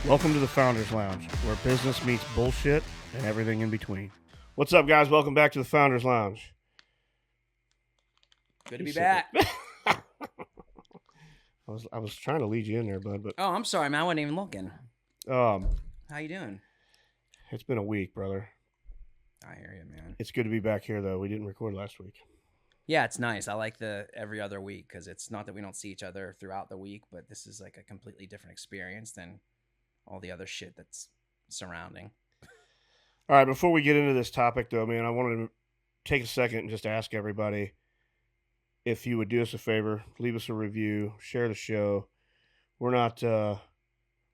Welcome to the Founders Lounge, where business meets bullshit and everything in between. What's up, guys? Welcome back to the Founders Lounge. Good to be back. I was trying to lead you in there, bud, but Oh, I'm sorry, man. I wasn't even looking. How you doing? It's been a week, brother. I hear you, man. It's good to be back here, though. We didn't record last week. Yeah, it's nice. I like the every other week because it's not that we don't see each other throughout the week, but this is like a completely different experience than all the other shit that's surrounding. All right, before we get into this topic, though, man, I wanted to take a second and just ask everybody if you would do us a favor, leave us a review, share the show. We're not to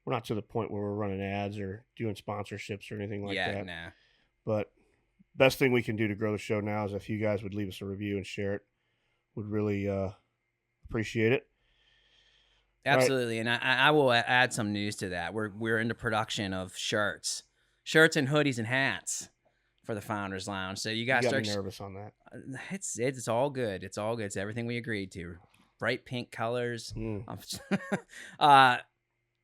the point where we're running ads or doing sponsorships or anything like that. Nah. But best thing we can do to grow the show now is if you guys would leave us a review and share it. Would really appreciate it. Absolutely, right. And I will add some news to that. We're into production of shirts and hoodies and hats for the Founders Lounge. So you guys got me nervous on that. It's all good. It's all good. It's everything we agreed to. Bright pink colors. And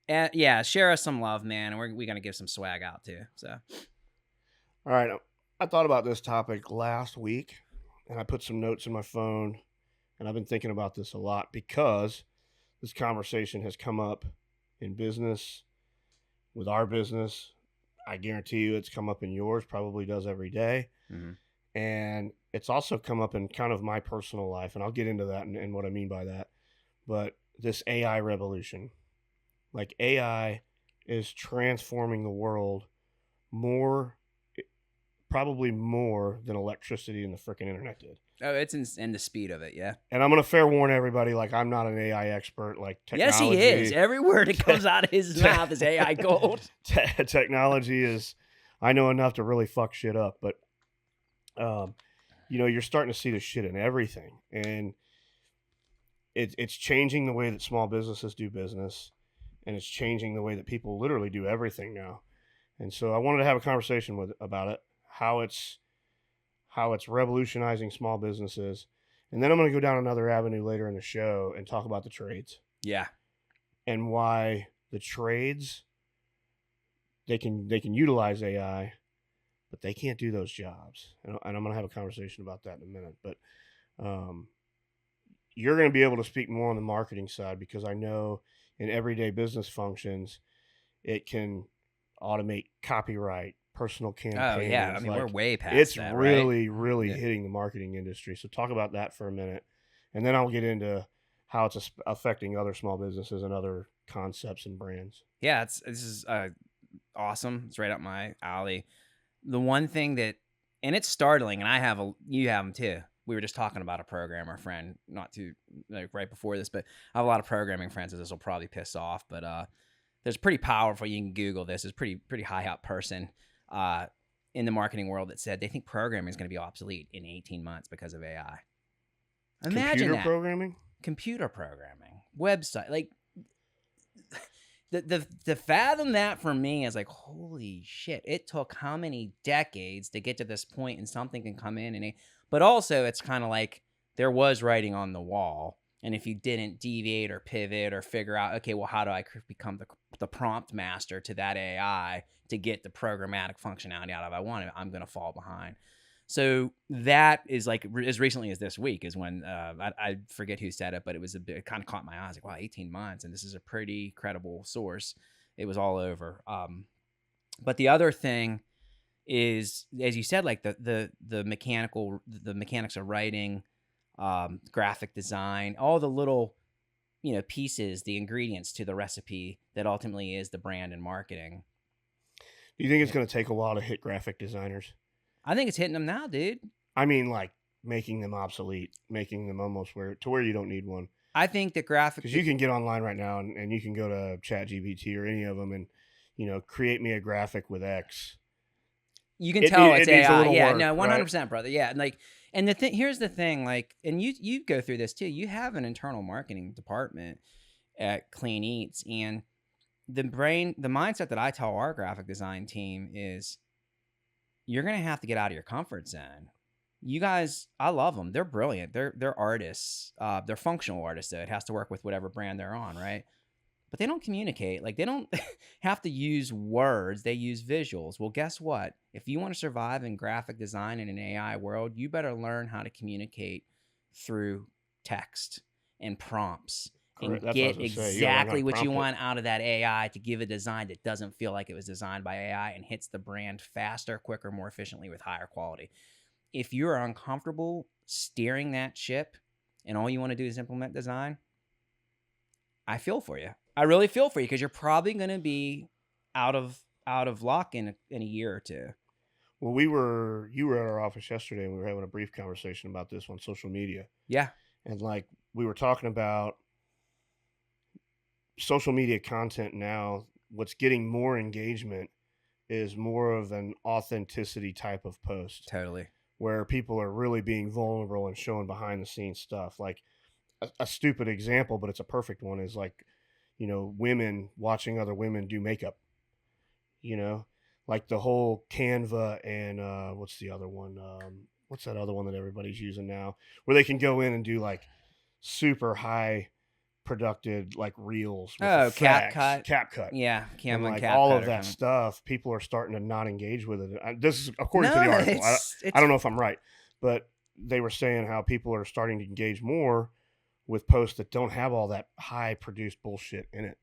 yeah, share us some love, man. And we're gonna give some swag out too. So, all right. I thought about this topic last week, and I put some notes in my phone, and I've been thinking about this a lot because this conversation has come up in business, with our business. I guarantee you it's come up in yours, probably does every day. Mm-hmm. And it's also come up in kind of my personal life, and I'll get into that and what I mean by that. But this AI revolution, like AI is transforming the world probably more than electricity and the freaking internet did. Oh, it's in the speed of it, yeah. And I'm going to fair warn everybody, like, I'm not an AI expert, like technology. Yes, he is. Every word that comes out of his mouth is AI gold. Technology is, I know enough to really fuck shit up, but, you're starting to see this shit in everything. And it's changing the way that small businesses do business, and it's changing the way that people literally do everything now. And so I wanted to have a conversation about it, how it's revolutionizing small businesses. And then I'm going to go down another avenue later in the show and talk about the trades. Yeah. And why the trades, they can utilize AI, but they can't do those jobs. And I'm going to have a conversation about that in a minute. But you're going to be able to speak more on the marketing side, because I know in everyday business functions, it can automate copyright, personal campaigns. Oh, yeah. I mean, we're way past it's that, really, right? really hitting the marketing industry. So talk about that for a minute. And then I'll get into how it's affecting other small businesses and other concepts and brands. Yeah, this is awesome. It's right up my alley. The one thing that, and it's startling, and you have them too. We were just talking about a programmer friend, right before this, but I have a lot of programming friends, so this will probably piss off, but there's pretty powerful, you can Google this, it's pretty high up person in the marketing world that said they think programming is going to be obsolete in 18 months because of AI. Imagine Computer programming, website, like the fathom that for me is like, holy shit, it took how many decades to get to this point, and something can come in but also it's kind of like there was writing on the wall. And if you didn't deviate or pivot or figure out, okay, well, how do I become the prompt master to that AI to get the programmatic functionality out of I want it, I'm going to fall behind. So that is like as recently as this week is when I forget who said it, but it kind of caught my eyes. Like, wow, 18 months. And this is a pretty credible source. It was all over. But the other thing is, as you said, like the mechanics of writing, graphic design, all the little, pieces, the ingredients to the recipe that ultimately is the brand and marketing. Do you think it's going to take a while to hit graphic designers? I think it's hitting them now, dude. I mean, like making them obsolete, making them almost where you don't need one. I think the graphic, because you can get online right now and you can go to ChatGPT or any of them and create me a graphic with X. You can tell it's AI. Yeah, work, no, 100%, right? brother. Yeah, and here's the thing, like, and you go through this too. You have an internal marketing department at Clean Eats, and the mindset that I tell our graphic design team is, you're gonna have to get out of your comfort zone. You guys, I love them. They're brilliant. They're artists. They're functional artists, though. It has to work with whatever brand they're on, right? But they don't communicate. Like, they don't, have to use words, they use visuals. Well, guess what? If you want to survive in graphic design in an AI world, you better learn how to communicate through text and prompts Correct. and That's what I was get going to say. You got to learn how to exactly what you prompt it. want out of that AI to give a design that doesn't feel like it was designed by AI and hits the brand faster, quicker, more efficiently with higher quality. If you're uncomfortable steering that ship and all you want to do is implement design, I feel for you. I really feel for you because you're probably going to be out of luck in a year or two. Well, you were at our office yesterday and we were having a brief conversation about this on social media. Yeah. And like we were talking about social media content now, what's getting more engagement is more of an authenticity type of post Totally. where people are really being vulnerable and showing behind the scenes stuff. Like a stupid example, but it's a perfect one, is like, women watching other women do makeup, you know, like the whole Canva and what's the other one? What's that other one that everybody's using now where they can go in and do like super high productive like reels with Oh, effects, CapCut. CapCut, Yeah, and Canva and like all CapCut of are that coming. stuff. People are starting to not engage with it. This is according to No, the article. I it's don't know if I'm right, but they were saying how people are starting to engage more with posts that don't have all that high produced bullshit in it.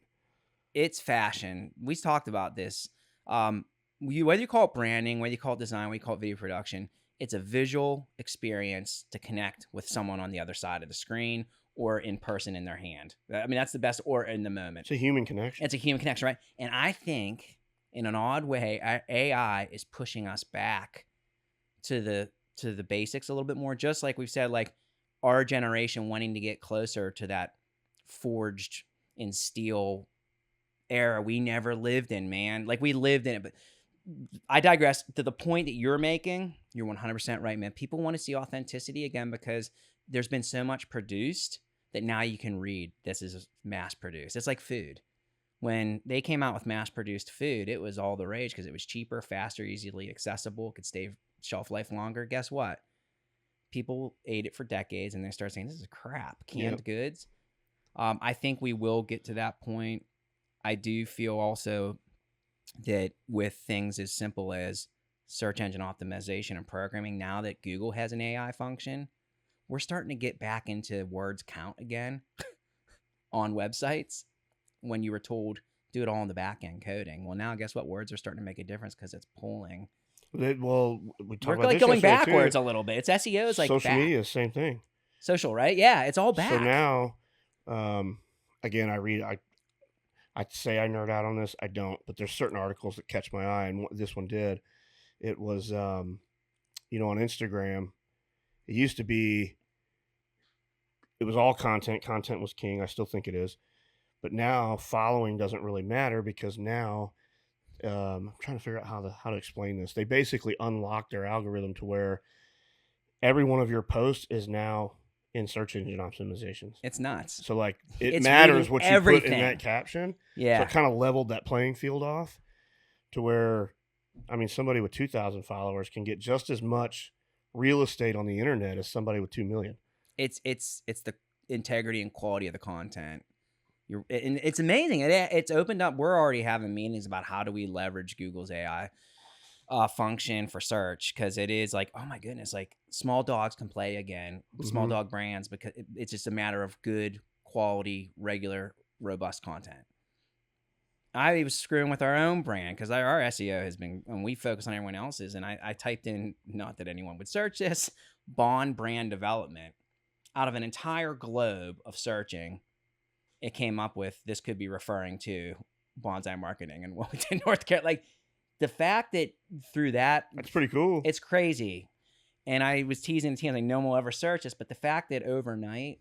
it's fashion. We talked about this. Whether you call it branding, whether you call it design, whether you call it video production, it's a visual experience to connect with someone on the other side of the screen or in person in their hand. I mean, that's the best, or in the moment. It's a human connection. It's a human connection, right? And I think, in an odd way, AI is pushing us back to the basics a little bit more. Just like we've said, like our generation wanting to get closer to that forged in steel era we never lived in, man. Like we lived in it, but I digress. To the point that you're making, you're 100% right, man. People want to see authenticity again because there's been so much produced that now you can read this is mass produced. It's like food. When they came out with mass produced food, it was all the rage because it was cheaper, faster, easily accessible, could stay shelf life longer. Guess what? People ate it for decades and they start saying, this is crap, canned goods. I think we will get to that point. I do feel also that with things as simple as search engine optimization and programming, now that Google has an AI function, we're starting to get back into words count again on websites when you were told do it all in the back end coding. Well, now guess what? Words are starting to make a difference because it's pulling. Well, we talked We're about like this going yesterday, backwards too. a little bit. It's SEO's like social back. media, same thing. Social, right? Yeah, it's all back. So now, again, I'd say I nerd out on this. I don't, but there's certain articles that catch my eye, and this one did. It was, on Instagram. It used to be. It was all content. Content was king. I still think it is, but now following doesn't really matter because now I'm trying to figure out how to explain this. They basically unlocked their algorithm to where every one of your posts is now in search engine optimizations. It's nuts. So like it It's matters reading what everything. you put in that caption. Yeah. So it kind of leveled that playing field off to where, I mean, somebody with 2,000 followers can get just as much real estate on the internet as somebody with 2 million. It's the integrity and quality of the content. And it's amazing. It's opened up. We're already having meetings about how do we leverage Google's AI function for search, because it is like, oh my goodness, like small dogs can play again, small dog brands, because it's just a matter of good quality, regular, robust content. I was screwing with our own brand because our SEO has been, and we focus on everyone else's. And I typed in, not that anyone would search this, Bond brand development. Out of an entire globe of searching, it came up with this could be referring to Bonsai Marketing in Wilmington, North Carolina. Like the fact that through that's pretty cool. It's crazy. And I was teasing the team like no one will ever search this, but the fact that overnight,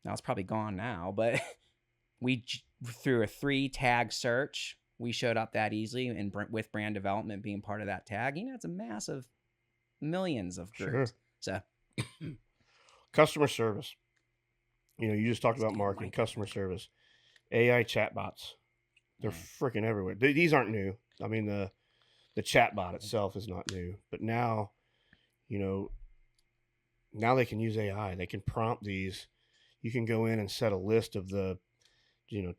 now it's probably gone now, but we through a 3 tag search, we showed up that easily, and with brand development being part of that tag, it's a massive millions of groups. Sure. So customer service. You just talked about marketing, customer service, AI chatbots. They're freaking everywhere. These aren't new. I mean, the chatbot itself is not new, but now, now they can use AI. They can prompt these. You can go in and set a list of the,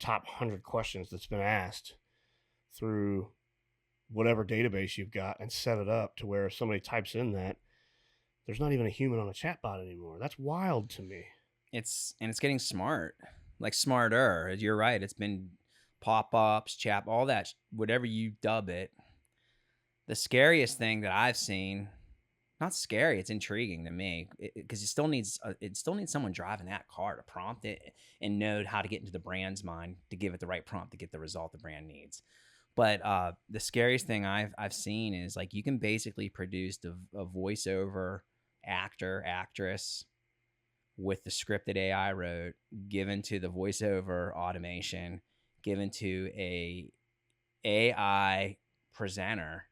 top 100 questions that's been asked, through whatever database you've got and set it up to where if somebody types in that, there's not even a human on a chatbot anymore. That's wild to me. It's getting smart, like smarter. You're right. It's been pop-ups, chat, all that, whatever you dub it. The scariest thing that I've seen, not scary, it's intriguing to me, because it still needs someone driving that car to prompt it and know how to get into the brand's mind to give it the right prompt to get the result the brand needs. But the scariest thing I've seen is like you can basically produce a voiceover actor, actress with the script that AI wrote, given to the voiceover automation, given to a AI presenter,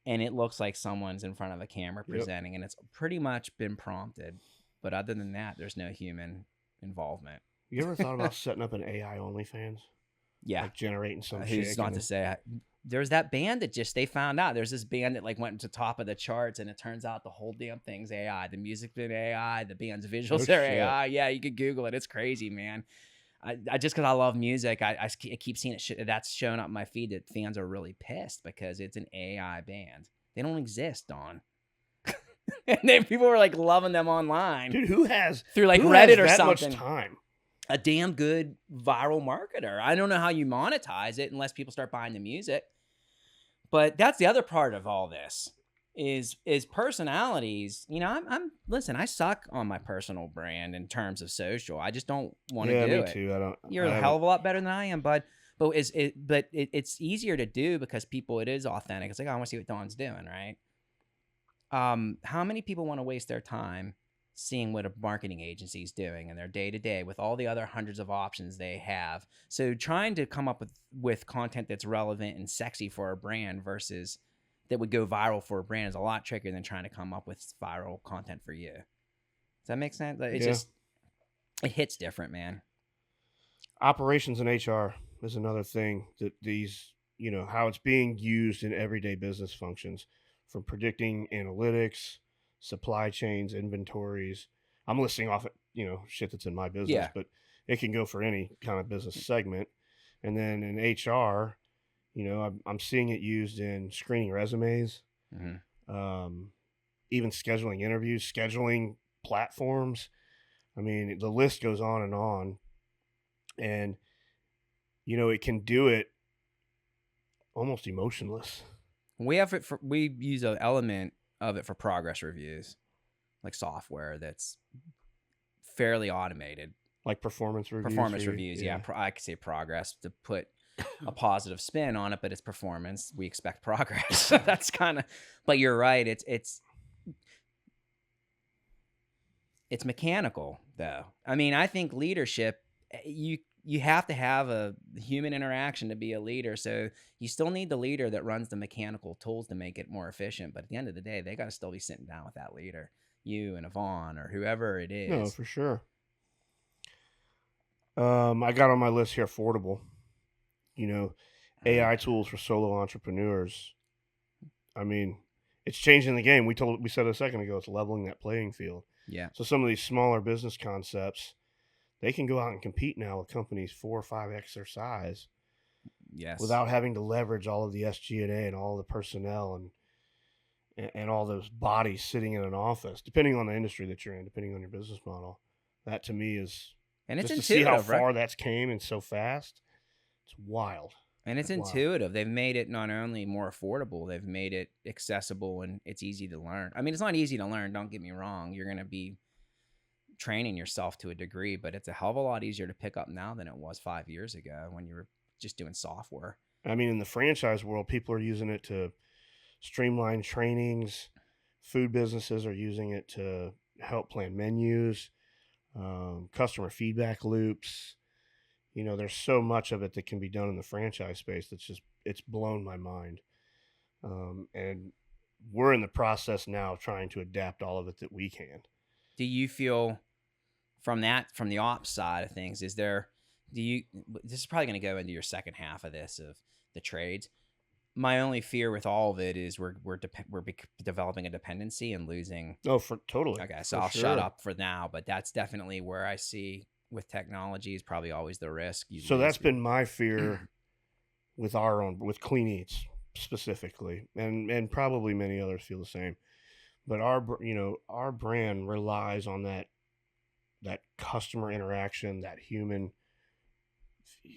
and it looks like someone's in front of a camera presenting, and it's pretty much been prompted. But other than that, there's no human involvement. You ever thought about setting up an AI OnlyFans? Yeah. Like generating some Who's chick. not to say, there's that band that they found out. There's this band that like went to top of the charts, and it turns out the whole damn thing's AI. The music's been AI. The band's visuals are AI. Yeah, you could Google it. It's crazy, man. I just because I love music, I keep seeing it. That's showing up in my feed that fans are really pissed because it's an AI band. They don't exist, Don. And then people were like loving them online. Dude, who has through like Reddit or that something? Much time? A damn good viral marketer. I don't know how you monetize it unless people start buying the music. But that's the other part of all this is personalities. You know, listen, I suck on my personal brand in terms of social. I just don't want to do it. Yeah, me too. You're a hell of a lot better than I am, bud. But it's easier to do because it is authentic. It's like, oh, I want to see what Don's doing, right? How many people want to waste their time seeing what a marketing agency is doing in their day-to-day with all the other hundreds of options they have? So trying to come up with content that's relevant and sexy for a brand versus that would go viral for a brand is a lot trickier than trying to come up with viral content for you. Does that make sense? It hits different, man. Operations and HR is another thing that how it's being used in everyday business functions, from predicting analytics, supply chains, inventories. I'm listing off, shit that's in my business, but it can go for any kind of business segment. And then in HR, I'm seeing it used in screening resumes, even scheduling interviews, scheduling platforms. I mean, the list goes on and on. And, it can do it almost emotionless. We use an element of it for progress reviews, like software that's fairly automated. Like performance reviews? Performance reviews, yeah. I could say progress to put a positive spin on it, but it's performance. We expect progress. That's kind of, but you're right. It's mechanical though. I mean, I think leadership, you have to have a human interaction to be a leader. So you still need the leader that runs the mechanical tools to make it more efficient. But at the end of the day, they got to still be sitting down with that leader, you and Yvonne or whoever it is. No, for sure. I got on my list here affordable. AI tools for solo entrepreneurs. I mean, it's changing the game. We said a second ago, it's leveling that playing field. Yeah. So some of these smaller business concepts, they can go out and compete now with companies 4 or 5x their size. Yes. Without having to leverage all of the SG&A and all the personnel and all those bodies sitting in an office, depending on the industry that you're in, depending on your business model. That to me is, and it's just intuitive, to see how far that's came and so fast. It's wild. And it's intuitive. They've made it not only more affordable, they've made it accessible, and it's easy to learn. I mean, it's not easy to learn, don't get me wrong. You're going to be training yourself to a degree, but it's a hell of a lot easier to pick up now than it was 5 years ago when you were just doing software. I mean, in the franchise world, people are using it to streamline trainings. Food businesses are using it to help plan menus, customer feedback loops. There's so much of it that can be done in the franchise space it's blown my mind. And we're in the process now of trying to adapt all of it that we can. Do you feel from the ops side of things, this is probably going to go into your second half of this, of the trades. My only fear with all of it is we're developing a dependency and losing. Oh, totally. Okay, so I'll shut up for now, but that's definitely where I see with technology is probably always the risk. So that's been my fear with Clean Eats specifically, and probably many others feel the same. But our brand relies on that customer interaction, that human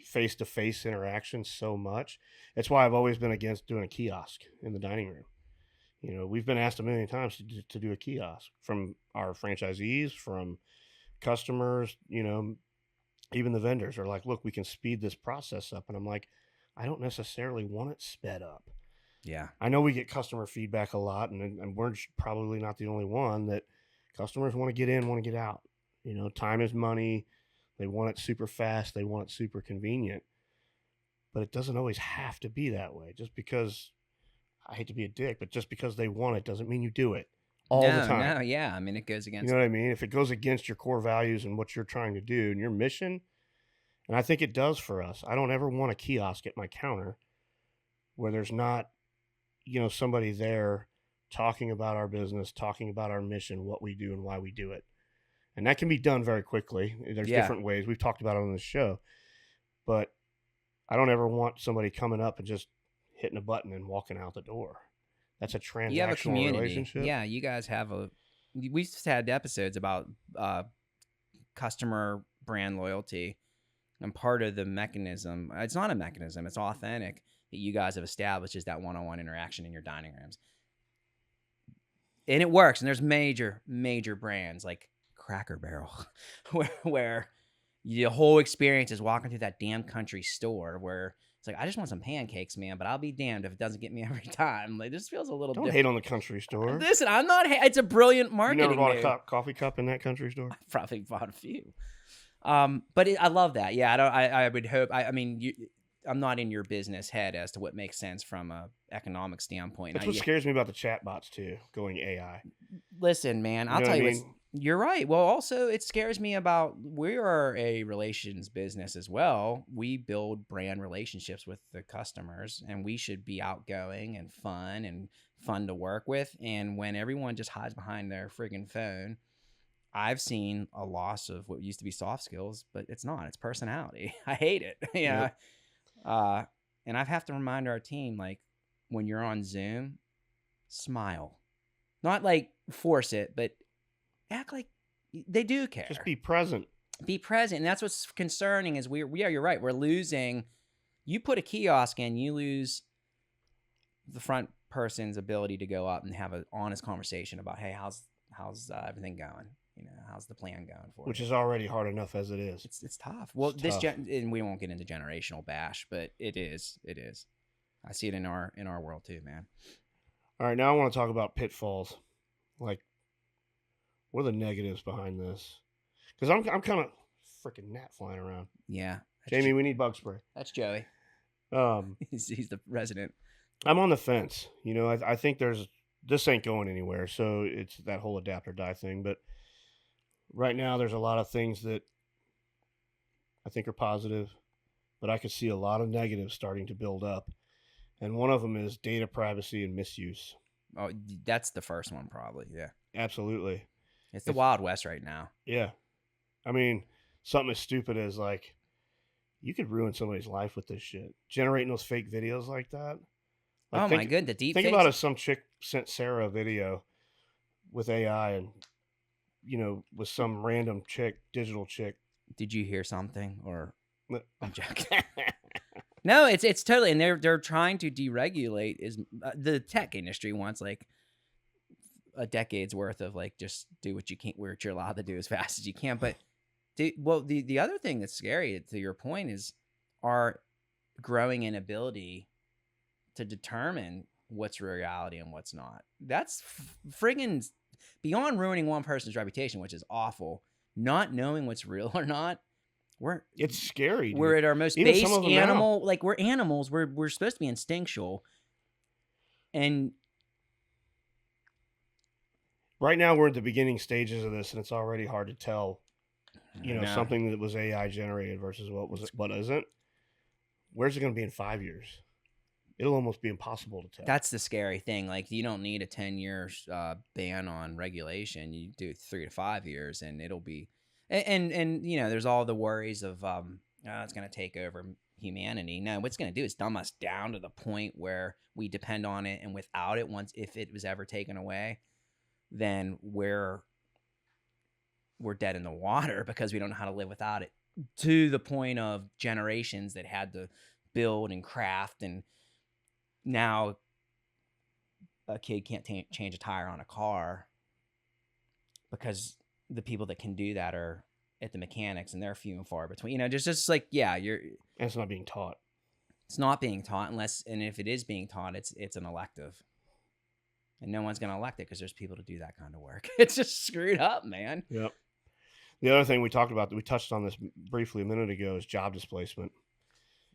face to face interaction so much. That's why I've always been against doing a kiosk in the dining room. We've been asked a million times to do a kiosk from our franchisees, from customers, even the vendors are like, look, we can speed this process up. And I'm like, I don't necessarily want it sped up. Yeah. I know we get customer feedback a lot, and we're probably not the only one that customers want to get in, want to get out. Time is money. They want it super fast. They want it super convenient. But it doesn't always have to be that way. Just because, I hate to be a dick, but just because they want it doesn't mean you do it all the time. No, yeah. I mean, it goes against. You know what I mean? If it goes against your core values and what you're trying to do and your mission, and I think it does for us. I don't ever want a kiosk at my counter where there's not, somebody there talking about our business, talking about our mission, what we do and why we do it. And that can be done very quickly. There's different ways. We've talked about it on this show. But I don't ever want somebody coming up and just hitting a button and walking out the door. That's a transactional You have a community. relationship. Yeah, you guys have we've had episodes about customer brand loyalty. And part of the mechanism, it's not a mechanism, it's authentic, that you guys have established is that one-on-one interaction in your dining rooms. And it works. And there's major, major brands like Cracker Barrel where the whole experience is walking through that damn country store where it's like, I just want some pancakes, man, but I'll be damned if it doesn't get me every time. Like, this feels a little Don't hate on the country store. Listen, I'm not. It's a brilliant marketing. You never bought a coffee cup in that country store? I probably bought a few. But I love that. Yeah, I would hope. I mean, I'm not in your business head as to what makes sense from a economic standpoint. That's what scares me about the chatbots too, going AI. Listen, man, I'll tell you what. You're right. Well, also, it scares me about, we are a relations business as well. We build brand relationships with the customers, and we should be outgoing and fun to work with. And when everyone just hides behind their friggin' phone, I've seen a loss of what used to be soft skills, but it's not. It's personality. I hate it. Yeah. Yep. And I have to remind our team, like, when you're on Zoom, smile. Not like force it, but act like they do care. Just be present. Be present. And that's what's concerning is you're right. We're losing. You put a kiosk in, you lose the front person's ability to go up and have an honest conversation about, hey, how's everything going? How's the plan going for you? Which is already hard enough as it is. It's tough. Well, and we won't get into generational bash, but it is. I see it in our world too, man. All right, now I want to talk about pitfalls. Like, what are the negatives behind this? Because I'm kind of freaking gnat flying around. Yeah, Jamie, we need bug spray. That's Joey. He's the resident. I'm on the fence. I think this ain't going anywhere. So it's that whole adapt or die thing. But right now, there's a lot of things that I think are positive, but I could see a lot of negatives starting to build up. And one of them is data privacy and misuse. Oh, that's the first one, probably. Yeah, absolutely. It's the Wild West right now. Yeah. I mean, something as stupid as, like, you could ruin somebody's life with this shit. Generating those fake videos like that. Like, my goodness, the deep Think about if some chick sent Sarah a video with AI and, with some random chick, digital chick. Did you hear something? Or I'm joking. No, it's totally, and they're trying to deregulate the tech industry wants like a decade's worth of like just do what you can't, what you're allowed to do as fast as you can. But the other thing that's scary, to your point, is our growing inability to determine what's reality and what's not. That's friggin' beyond ruining one person's reputation, which is awful. Not knowing what's real or not. It's scary. Dude. We're at our most base animal. Like, we're animals. We're supposed to be instinctual. And right now we're at the beginning stages of this, and it's already hard to tell, something that was AI generated versus what isn't. Where's it going to be in 5 years? It'll almost be impossible to tell. That's the scary thing. Like, you don't need a 10-year ban on regulation. You do 3 to 5 years, and it'll be. And there's all the worries of it's going to take over humanity. No, what's going to do is dumb us down to the point where we depend on it, and without it, once if it was ever taken away, then we're dead in the water because we don't know how to live without it. To the point of generations that had to build and craft, and now a kid can't change a tire on a car because the people that can do that are at the mechanics, and they're few and far between. Just like, yeah, And it's not being taught. It's not being taught and if it is being taught, it's an elective, and no one's going to elect it because there's people to do that kind of work. It's just screwed up, man. Yep. The other thing we talked about, that we touched on this briefly a minute ago, is job displacement.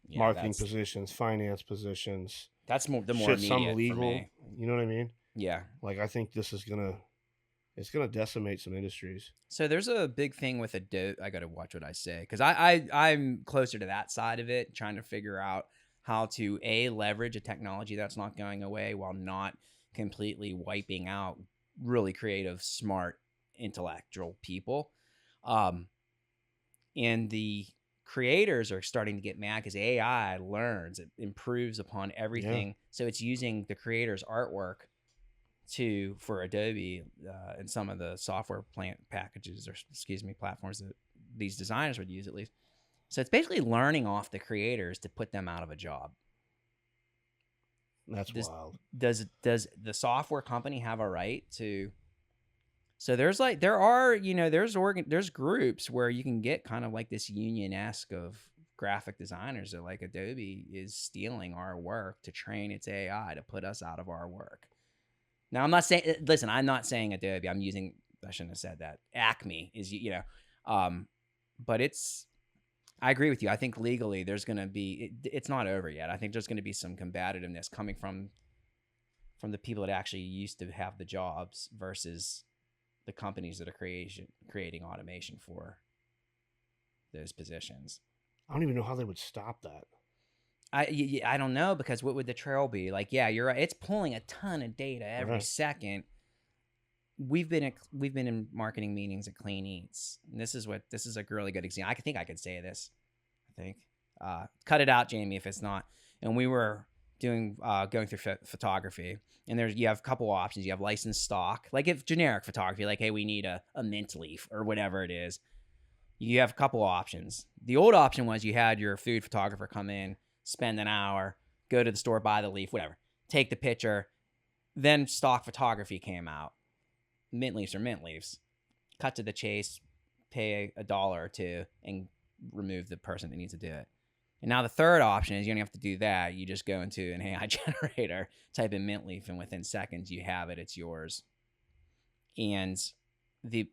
Yeah, marketing positions, finance positions. That's the more immediate some legal, for me. You know what I mean? Yeah. Like, I think this is it's gonna decimate some industries. So there's a big thing with Adobe. I gotta watch what I say, because I'm closer to that side of it, trying to figure out how to leverage a technology that's not going away while not completely wiping out really creative, smart, intellectual people. And the creators are starting to get mad because AI learns, it improves upon everything. Yeah. So it's using the creator's artwork for Adobe and some of the software packages, or platforms that these designers would use, at least. So it's basically learning off the creators to put them out of a job. That's wild. Does the software company have a right to? So there's groups where you can get kind of like this union-esque of graphic designers that, like, Adobe is stealing our work to train its AI to put us out of our work. Now, I'm not saying Adobe. I shouldn't have said that. Acme is, but I agree with you. I think legally there's going to be, it's not over yet. I think there's going to be some combativeness coming from the people that actually used to have the jobs versus the companies that are creating automation for those positions. I don't even know how they would stop that. I don't know, because what would the trail be? Like, yeah, you're right. It's pulling a ton of data every second. We've been in marketing meetings at Clean Eats, and this is a really good example. I think I could say this. I think cut it out, Jamie, if it's not. And we were going through photography, and you have a couple options. You have licensed stock, like if generic photography, like, hey, we need a mint leaf or whatever it is. You have a couple options. The old option was you had your food photographer come in, spend an hour, go to the store, buy the leaf, whatever, take the picture. Then stock photography came out. Mint leaves are mint leaves. Cut to the chase, pay $1 or $2, and remove the person that needs to do it. And now the third option is you don't have to do that. You just go into an AI generator, type in mint leaf, and within seconds you have it. It's yours. And the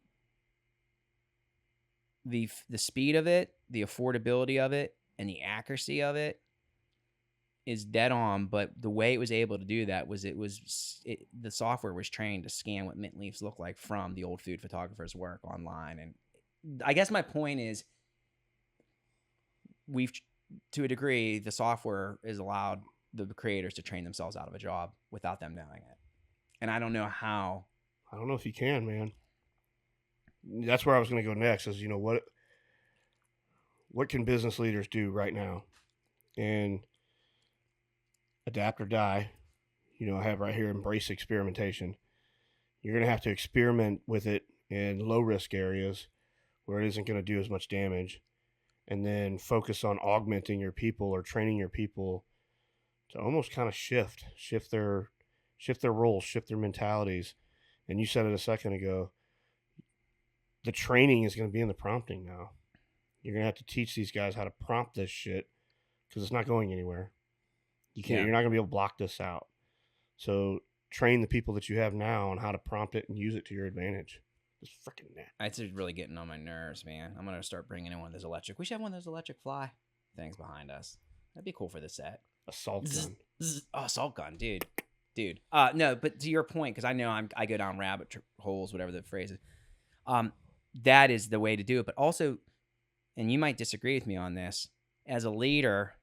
speed of it, the affordability of it, and the accuracy of it is dead on. But the way it was able to do that was the software was trained to scan what mint leaves look like from the old food photographer's work online. And I guess my point is, to a degree, the software has allowed the creators to train themselves out of a job without them knowing it. And I don't know how. I don't know if you can, man. That's where I was going to go next, is, what can business leaders do right now? And adapt or die. I have right here, embrace experimentation. You're going to have to experiment with it in low risk areas where it isn't going to do as much damage, and then focus on augmenting your people or training your people to almost kind of shift their roles, shift their mentalities. And you said it a second ago, the training is going to be in the prompting now. You're going to have to teach these guys how to prompt this shit, because it's not going anywhere. You're not going to be able to block this out. So train the people that you have now on how to prompt it and use it to your advantage. It's freaking net. It's really getting on my nerves, man. I'm going to start bringing in one of those electric. We should have one of those electric fly things behind us. That'd be cool for the set. Assault gun. Assault gun, dude. No, but to your point, because I know I go down rabbit holes, whatever the phrase is. That is the way to do it. But also, and you might disagree with me on this, as a leader,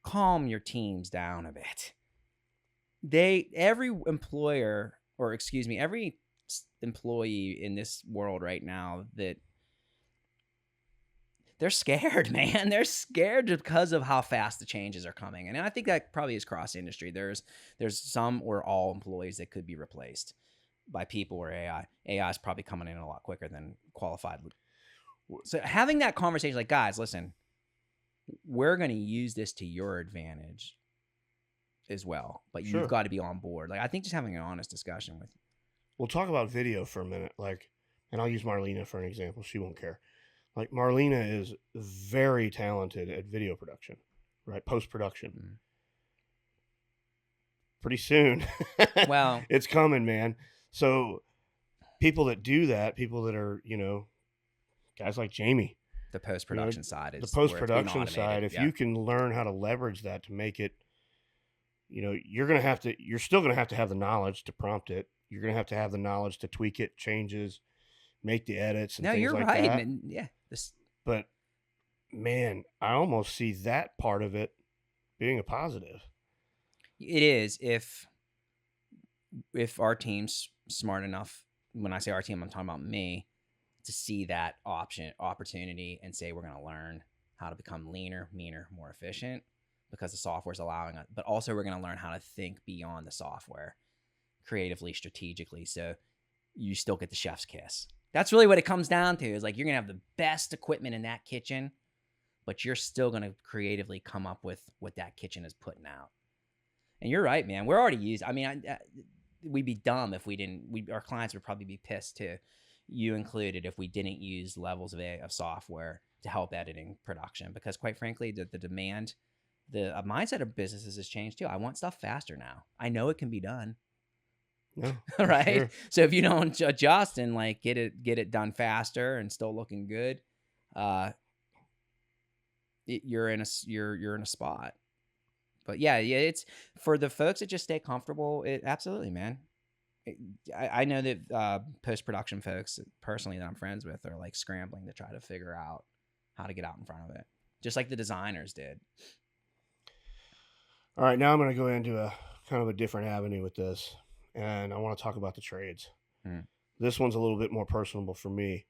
calm your teams down a bit. Every employee in this world right now, that they're scared, man. They're scared because of how fast the changes are coming. And I think that probably is cross industry. There's some or all employees that could be replaced by people or AI. AI is probably coming in a lot quicker than qualified. So having that conversation, like, guys, listen, we're going to use this to your advantage as well, but you've Sure. got to be on board. Like, I think just having an honest discussion with. We'll talk about video for a minute. Like, and I'll use Marlena for an example. She won't care. Like, Marlena is very talented at video production, right? Post production. Mm. Pretty soon. Well, it's coming, man. So people that do that, people that are, guys like Jamie, the post production side is the post production side. If yeah. you can learn how to leverage that to make it, you're still gonna have to have the knowledge to prompt it. You're gonna have the knowledge to tweak it, changes, make the edits, and No, things you're like right. that. And yeah, But man, I almost see that part of it being a positive. it is if our team's smart enough. When I say our team, I'm talking about me, to see that opportunity and say we're going to learn how to become leaner, meaner, more efficient because the software is allowing it. But also we're going to learn how to think beyond the software creatively, strategically, so you still get the chef's kiss. That's really what it comes down to, is like you're going to have the best equipment in that kitchen, but you're still going to creatively come up with what that kitchen is putting out. And you're right, man. We're already used. I mean, we'd be dumb if we didn't. Our clients would probably be pissed too, you included, if we didn't use levels of software to help editing production. Because quite frankly, the demand, the mindset of businesses has changed too. I want stuff faster now. I know it can be done. Yeah, right. sure. So if you don't adjust and like get it done faster and still looking good, you're in a spot. But yeah, it's for the folks that just stay comfortable. Absolutely, man. I know that post-production folks personally that I'm friends with are like scrambling to try to figure out how to get out in front of it, just like the designers did. All right, now I'm going to go into a kind of a different avenue with this, and I want to talk about the trades. This one's a little bit more personable for me.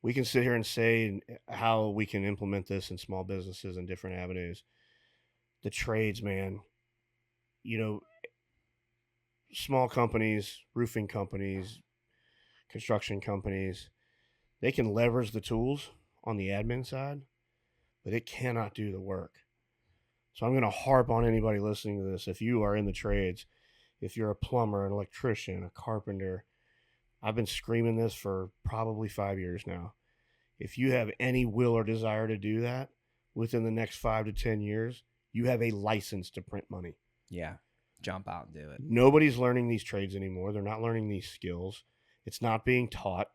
We can sit here and say how we can implement this in small businesses and different avenues. The trades, man, small companies, roofing companies, construction companies, they can leverage the tools on the admin side, but it cannot do the work. So I'm going to harp on anybody listening to this. If you are in the trades, if you're a plumber, an electrician, a carpenter, I've been screaming this for probably 5 years now. If you have any will or desire to do that within the next 5 to 10 years, you have a license to print money. Yeah. Jump out and do it. Nobody's learning these trades anymore. They're not learning these skills. It's not being taught.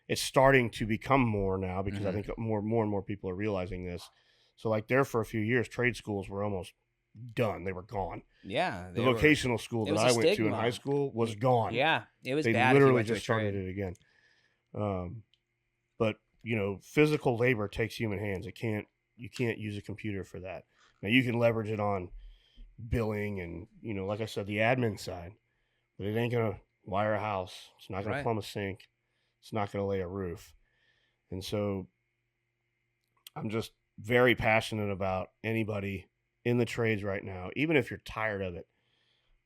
It's starting to become more now because I think more and more people are realizing this. So like there for a few years, trade schools were almost done. They were gone. Yeah. The vocational school that I went to in high school was gone. Yeah. It was they bad. They literally just started it again. But physical labor takes human hands. You can't use a computer for that. Now you can leverage it on billing and, like I said, the admin side, but it ain't going to wire a house. It's not going to plumb a sink. It's not going to lay a roof. And so I'm just very passionate about anybody in the trades right now. Even if you're tired of it,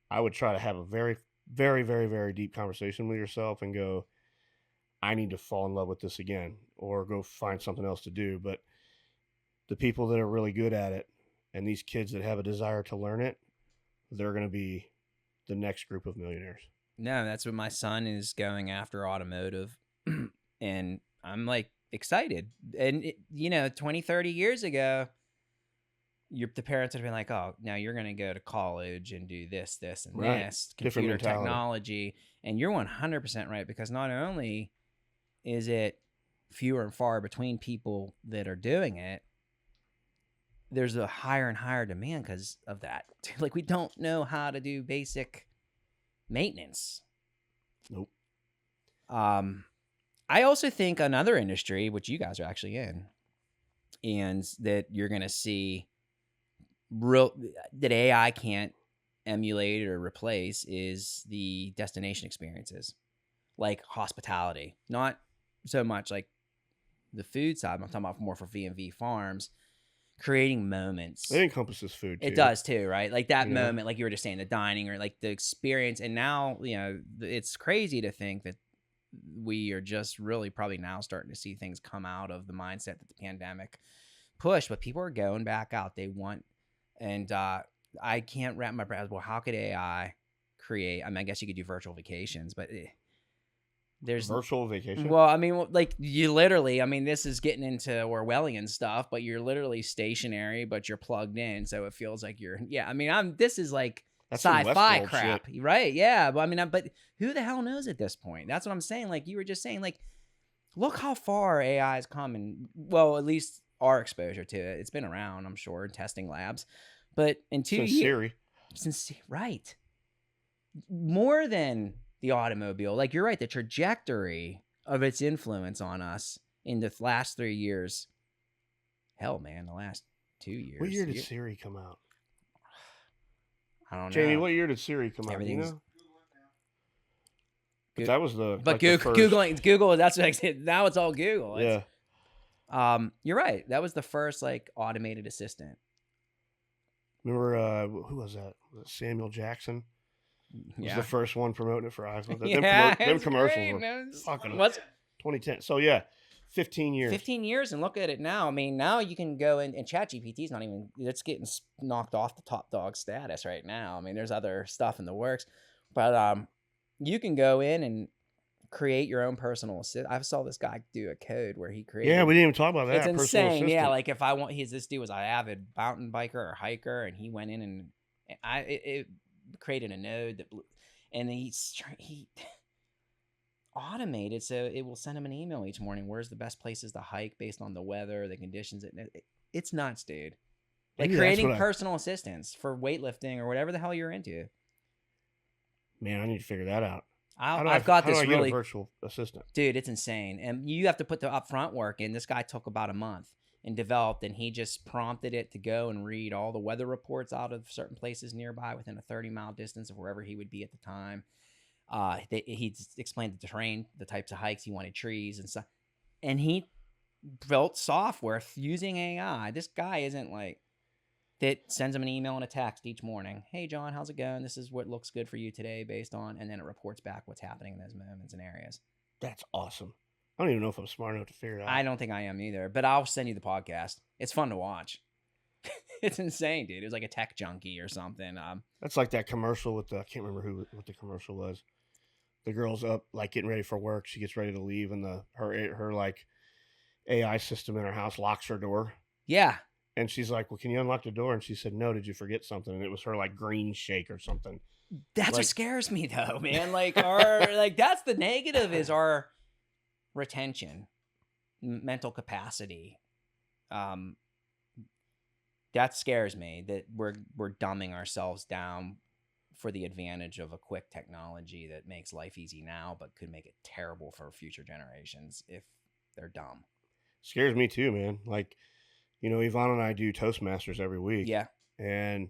I would try to have a very, very, very, very deep conversation with yourself and go, I need to fall in love with this again, or go find something else to do. But the people that are really good at it and these kids that have a desire to learn it, they're going to be the next group of millionaires. No, that's what my son is going after, automotive. And I'm like excited. And 20, 30 years ago, the parents would have been like, oh, now you're going to go to college and do this, and this, computer technology. And you're 100% right, because not only is it fewer and far between people that are doing it, there's a higher and higher demand because of that. Like, we don't know how to do basic maintenance. Nope. I also think another industry, which you guys are actually in, and that you're going to see that AI can't emulate or replace, is the destination experiences, like hospitality. Not so much like the food side. I'm talking about more for V&V farms, creating moments. It encompasses food too. It does too, right? Like that You know? moment, like you were just saying, the dining or like the experience. And now, it's crazy to think that we are just really probably now starting to see things come out of the mindset that the pandemic pushed, but people are going back out. They want, and I can't wrap my brain. Well, how could AI create? I mean, I guess you could do virtual vacations, but there's virtual vacation. Well, I mean, like you literally, I mean, this is getting into Orwellian stuff, but you're literally stationary, but you're plugged in, so it feels like you're. Yeah, I mean, this is like That's some sci-fi Westworld crap, shit. right? Yeah, but I mean, but who the hell knows at this point? That's what I'm saying. Like you were just saying, like look how far AI has come, and well, at least our exposure to it. It's been around, I'm sure, in testing labs, but in 2 Since years, Siri. since right, more than the automobile. Like you're right, the trajectory of its influence on us in the last 3 years. Hell, man, the last 2 years. What year did Siri come out? I don't know. Jamie, what year did Siri come out? Everything's- You know? But that was the. But like the first... Google. That's what I said. Now it's all Google. Yeah. You're right. That was the first like automated assistant. Remember who was that? Was it Samuel Jackson? Was Yeah. the first one promoting it for iPhone. Them commercials were fucking 2010. So yeah, 15 years. 15 years, and look at it now. I mean, now you can go in, and ChatGPT is not even. It's getting knocked off the top dog status right now. I mean, there's other stuff in the works, but you can go in and create your own personal assistant. I saw this guy do a code where he created. Yeah, we didn't even talk about that. It's personal insane. assistant. Yeah, like if I want, this dude was an avid mountain biker or hiker, and he went in and it created a node that blew, and he automated so it will send him an email each morning. Where's the best places to hike based on the weather, the conditions? It's nuts, dude. Like Maybe creating personal assistants for weightlifting or whatever the hell you're into. Man, I need to figure that out. I've got this really virtual assistant, dude. It's insane, and you have to put the upfront work in. This guy took about a month and developed, and he just prompted it to go and read all the weather reports out of certain places nearby within a 30-mile distance of wherever he would be at the time. He explained the terrain, the types of hikes he wanted, trees and stuff, and he built software using AI. This guy isn't like. That sends him an email and a text each morning. Hey, John, how's it going? This is what looks good for you today based on, and then it reports back what's happening in those moments and areas. That's awesome. I don't even know if I'm smart enough to figure it out. I don't think I am either, but I'll send you the podcast. It's fun to watch. It's insane, dude. It was like a tech junkie or something. That's like that commercial with I can't remember what the commercial was. The girl's up, like getting ready for work. She gets ready to leave, and her like AI system in her house locks her door. Yeah. And she's like, well, can you unlock the door? And she said, no, did you forget something? And it was her like green shake or something. That's what scares me though, man. Like that's the negative is our retention, mental capacity. That scares me that we're dumbing ourselves down for the advantage of a quick technology that makes life easy now, but could make it terrible for future generations if they're dumb. Scares me too, man. Like, Yvonne and I do Toastmasters every week. Yeah. And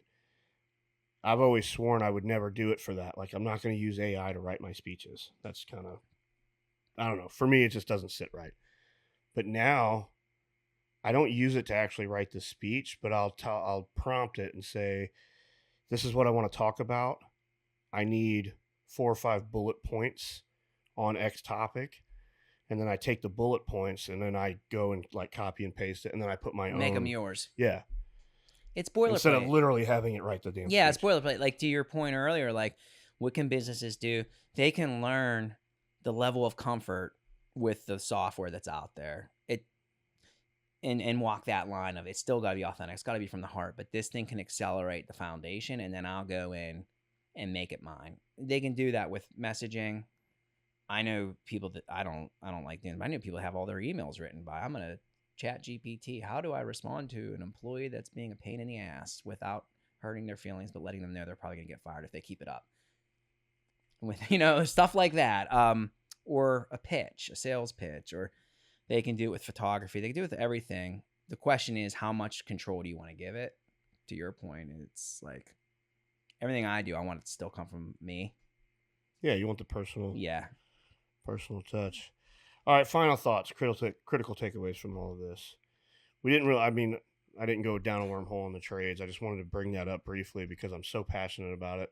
I've always sworn I would never do it for that. Like, I'm not going to use AI to write my speeches. That's kind of, I don't know. For me, it just doesn't sit right. But now, I don't use it to actually write the speech, but I'll prompt it and say, this is what I want to talk about. I need 4 or 5 bullet points on X topic. And then I take the bullet points and then I go and like copy and paste it. And then I put my own. Make them yours. Yeah. It's boilerplate. Instead of literally having it write the damn Yeah, speech. it's boilerplate. Like to your point earlier, like what can businesses do? They can learn the level of comfort with the software that's out there. And walk that line of it's still got to be authentic. It's got to be from the heart. But this thing can accelerate the foundation, and then I'll go in and make it mine. They can do that with messaging. I know people that I don't like doing. I know people have all their emails written by. I'm gonna ChatGPT. How do I respond to an employee that's being a pain in the ass without hurting their feelings, but letting them know they're probably gonna get fired if they keep it up? With stuff like that, or a pitch, a sales pitch, or they can do it with photography. They can do it with everything. The question is, how much control do you want to give it? To your point, it's like everything I do, I want it to still come from me. Yeah, you want the personal. Yeah. Personal touch. All right, final thoughts, critical takeaways from all of this. We didn't really. I mean, I didn't go down a wormhole in the trades. I just wanted to bring that up briefly because I'm so passionate about it.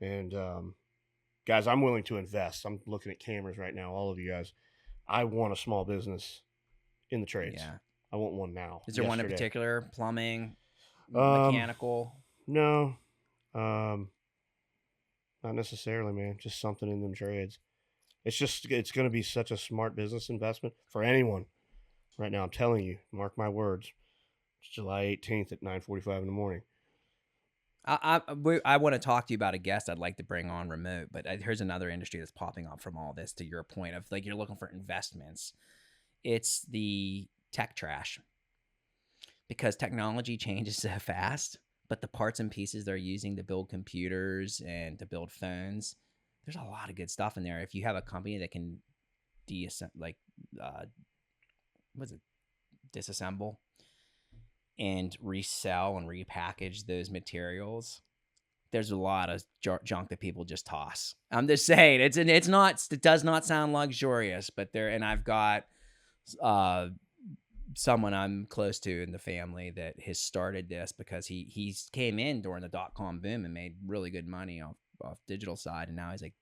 And guys, I'm willing to invest. I'm looking at cameras right now. All of you guys, I want a small business in the trades. Yeah. I want one now. Is there one in yesterday. particular? Plumbing, Um, mechanical? No, not necessarily, man. Just something in them trades. It's going to be such a smart business investment for anyone right now. I'm telling you, mark my words. It's July 18th at 9:45 in the morning. I want to talk to you about a guest I'd like to bring on remote, but here's another industry that's popping up from all this. To your point of like you're looking for investments, it's the tech trash because technology changes so fast. But the parts and pieces they're using to build computers and to build phones, there's a lot of good stuff in there. If you have a company that can disassemble and resell and repackage those materials, there's a lot of junk that people just toss. I'm just saying it does not sound luxurious, but I've got someone I'm close to in the family that has started this because he came in during the .com boom and made really good money off digital side, and now he's like,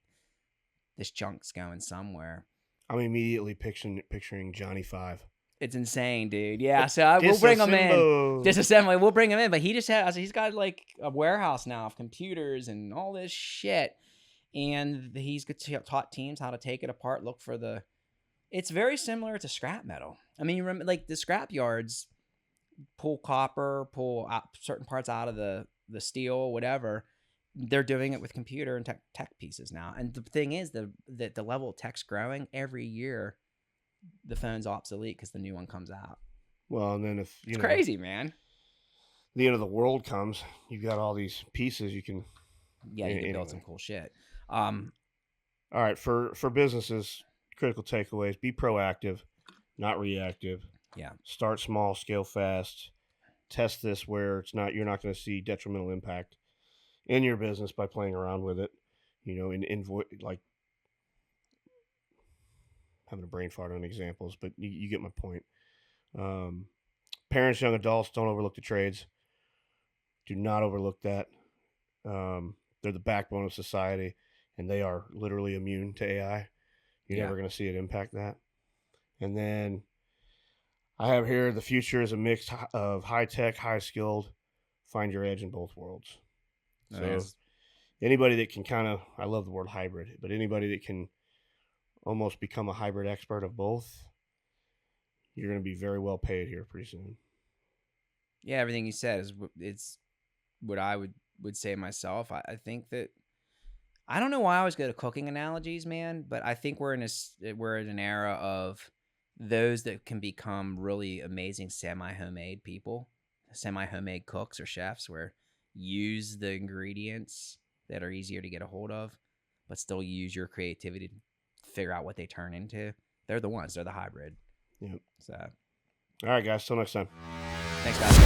this junk's going somewhere. I'm immediately picturing Johnny Five. It's insane, dude. Yeah, so we'll bring him in. Disassembly, we'll bring him in. But he's got like a warehouse now of computers and all this shit. And he's taught teams how to take it apart, look for it's very similar to scrap metal. I mean, you remember like the scrap yards pull copper, pull out certain parts out of the steel, whatever. They're doing it with computer and tech pieces now. And the thing is the level of tech's growing every year. The phone's obsolete because the new one comes out. Well, and then if it's crazy, man. The end of the world comes, you've got all these pieces you can. Yeah, you can build some cool shit. All right, for businesses, critical takeaways: be proactive, not reactive. Yeah. Start small, scale fast. Test this where you're not going to see detrimental impact in your business by playing around with it. Like having a brain fart on examples, but you get my point. Parents, young adults, don't overlook the trades. Do not overlook that. They're the backbone of society, and they are literally immune to AI. You're never going to see it impact that. And then I have here, the future is a mix of high-tech, high-skilled, find your edge in both worlds. So anybody that can I love the word hybrid, but anybody that can almost become a hybrid expert of both, you're going to be very well paid here pretty soon. Yeah, everything you said it's what I would say myself. I think that I don't know why I always go to cooking analogies, man, but I think we're in an era of those that can become really amazing semi-homemade people, semi-homemade cooks or chefs, where use the ingredients that are easier to get a hold of, but still use your creativity to figure out what they turn into. They're the ones. They're the hybrid. Yep. So, all right, guys. Till next time. Thanks, guys.